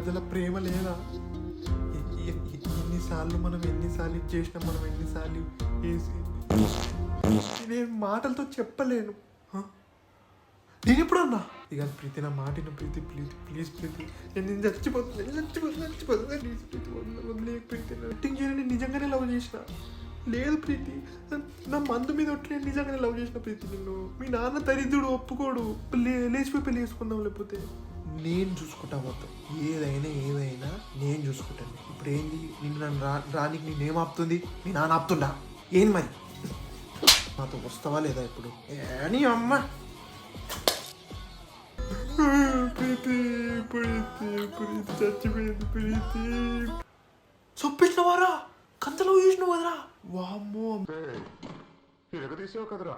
మధ్యలో ప్రేమ లేదా? ఎన్నిసార్లు ఇది చేసినాం, మనం ఎన్నిసార్లు నేను మాటలతో చెప్పలేను. నేను ఎప్పుడన్నా ఇక ప్రీతి నా మాటిన ప్రీతి, ప్లీజ్ ప్రీతి, నేను చచ్చిపోతున్నా ప్లీజ్ ప్రీతి, వదిలే ప్రీతి. యాక్టింగ్ చేయని నేను నిజంగానే లవ్ చేసిన. లేదు ప్రీతి, నా మందు మీద ఒట్టి నేను నిజంగానే లవ్ చేసిన ప్రీతి నిన్ను. మీ నాన్న దరిద్రుడు, ఒప్పుకోడు. లేచిపోయి పెళ్లి చేసుకుందాం, లేకపోతే నేను చూసుకుంటా మొత్తం. ఏదైనా నేను చూసుకుంటాను. ఇప్పుడు ఏంది, నిన్ను నన్ను రానికి నేనేం ఆపుతుంది? మీ నాన్న ఆపుతుండా? ఏం మరి నాతో వస్తావా లేదా ఇప్పుడు? అని అమ్మ ప్రీతి ప్రీతి ప్రీతి చచ్చిపోయింది ప్రీతి. చొప్పించినవారా? కంతలో వేసినావు కదరా? వామ్మో, తీసావు కదరా.